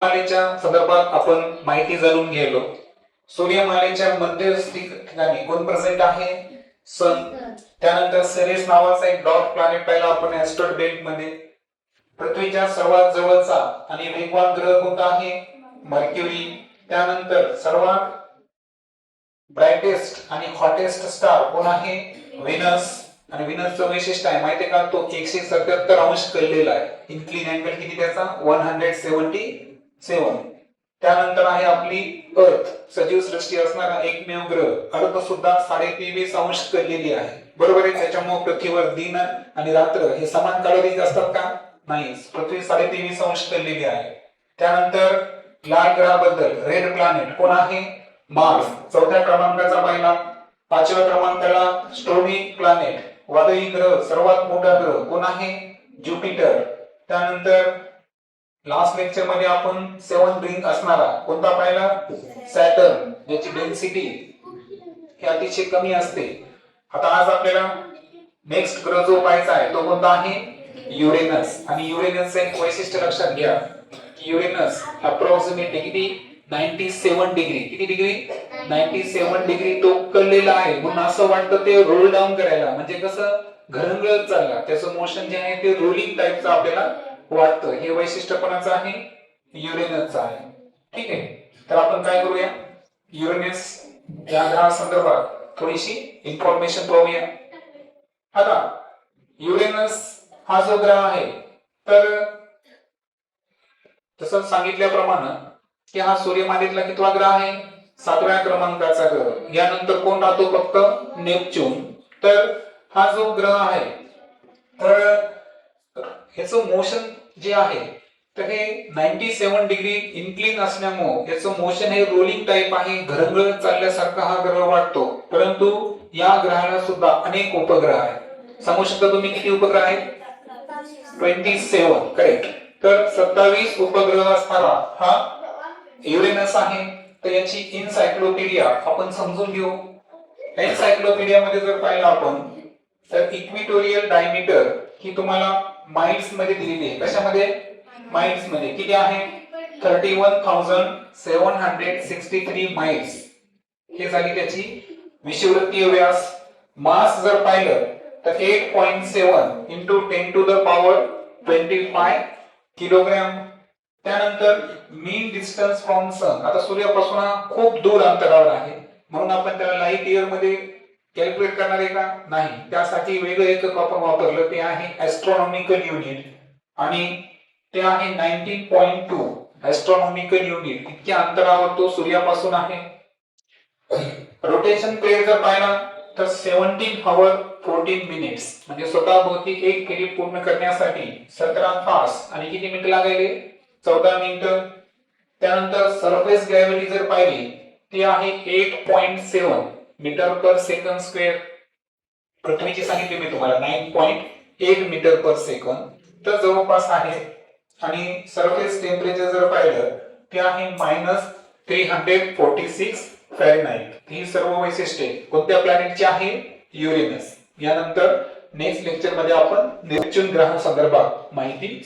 सूर्यमालेच्या संदर्भात आपण माहिती जाणून गेलो. सूर्यमालेच्या मध्यस्थी ठिकाणी कोण प्रेझेंट आहे? सन. त्यानंतर सिरिस नावाचा एक डॉट प्लॅनेट पाहिला आपण ऍस्ट्रॉइड बेल्ट मध्ये. पृथ्वीच्या सर्वात जवळचा आणि वेगवान ग्रह कोणता आहे? मर्क्युरी. त्यानंतर सर्वात ब्राइटेस्ट आणि हॉटेस्ट स्टार कोण आहे? व्हेनस. आणि व्हेनसचं वैशिष्ट्य आहे माहिती आहे का? तो 177 अंश कललेला आहे. इन्क्लिन अँगल किती त्याचा? 177. त्यानंतर आहे आपली अर्थ, सजीव सृष्टी असणारा एकमेव ग्रह. अर्थ सुद्धा 23.5 अंश कललेली आहे. बरोबर आहे. त्याच्यामुळे पृथ्वीवर दिन आणि रात्र हे समान कालावधीत असतात का? नाही. पृथ्वी 23.5 अंश कललेली आहे. त्यानंतर लाल ग्रहाबद्दल, रेड प्लॅनेट कोण आहे? मार्स. 4थ्या क्रमांकाचा पहिला. 5व्या क्रमांकाला स्टोर्मी प्लॅनेट, वादळी ग्रह, सर्वात मोठा ग्रह कोण आहे? ज्युपिटर. त्यानंतर लास्ट लेक्चर मध्ये आपण 7 रिंग असणारा कोणता पाहिला? सॅटर्न. याची डेन्सिटी ही अतिशय कमी असते. आता आज आपल्याला नेक्स्ट ग्रह जो पाहायचा आहे तो कोणता आहे? युरेनस. आणि युरेनसचे एक वैशिष्ट्य लक्षात घ्या की युरेनस अप्रॉक्सिमेटली किती? 97 डिग्री. किती डिग्री? 97 डिग्री तो कललेला आहे. म्हणून असं वाटतं ते रोल डाऊन करायला, म्हणजे कसं घरंगळत चालला. त्याचं मोशन जे आहे ते रोलिंग टाइपचं आपल्याला वाटतं. हे वैशिष्ट्य कोणाचं आहे? युरेनसचं आहे. ठीक आहे. तर आपण काय करूया? युरेनस या ग्रहासंदर्भात थोडीशी इन्फॉर्मेशन पाहूया. आता युरेनस हा जो ग्रह आहे तर तसं सांगितल्याप्रमाणे की हा सूर्यमालेतला कितवा ग्रह आहे? 7व्या क्रमांकाचा ग्रह. यानंतर कोण राहतो? फक्त नेपच्यून. तर हा जो ग्रह आहे तर ह्याचं मोशन जे आहे तर हे 97 डिग्री इन्क्लिन असल्यामुळे याचं मोशन हे रोलिंग टाइप आहे. घरंगळत चालल्यासारखा हा ग्रह वाटतो. परंतु या ग्रहाला सुद्धा अनेक उपग्रह आहेत. सांगू शकता तुम्ही किती उपग्रह आहेत? 27. करेक्ट. तर 27 उपग्रह असणारा हा युरेनस आहे. तर याची इनसायक्लोपीडिया आपण समजून घेऊ. एनसायक्लोपीडिया मध्ये जर पाहिलं आपण तर इक्विटोरियल डायमीटर ही तुम्हाला माइल्स मध्ये दिलेली आहे. कशामध्ये? माइल्स मध्ये. किती आहे? 31,763 माइल्स. हे झाली त्याची विषुववृत्तीय व्यास. मास जर पाहिलं तर 8.7 into 10 to the power 25 kilogram. त्यानंतर मीन डिस्टन्स फ्रॉम सन. आता सूर्यापासून हा खूप दूर अंतरावर आहे म्हणून आपण त्याला लाईट इयर मध्ये कॅल्क्युलेट करणार आहे का? नाही. त्यासाठी वेगळं एकक आपण वापरलं, ते आहे ऍस्ट्रॉनॉमिकल युनिट. आणि ते आहे 19.2 ऍस्ट्रॉनॉमिकल युनिट. इतक्या अंतरावर तो सूर्यापासून आहे. रोटेशन पिरियड जर पाहिला तर 17 आवर 14 मिनिट्स, म्हणजे स्वतःभोवती एक फेरी पूर्ण करण्यासाठी 17 तास आणि किती मिनिट लागायले? 14 मिनिटं. त्यानंतर सरफेस ग्रॅव्हिटी जर पाहिली ती आहे 8.7 मीटर पर सेकंड स्क्वेअर. पृथ्वीची सांगितली मी तुम्हाला 9.8 मीटर पर सेकंद, तर जवळपास आहे. आणि सरफेस टेम्परेचर जर पाहिलं ते आहे -346 फॅरेनहाइट. ही सर्व वैशिष्ट्ये कोणत्या प्लॅनेटची आहे? युरेनस. यानंतर नेक्स्ट लेक्चर मध्ये आपण नेपच्यून ग्रहा संदर्भात माहिती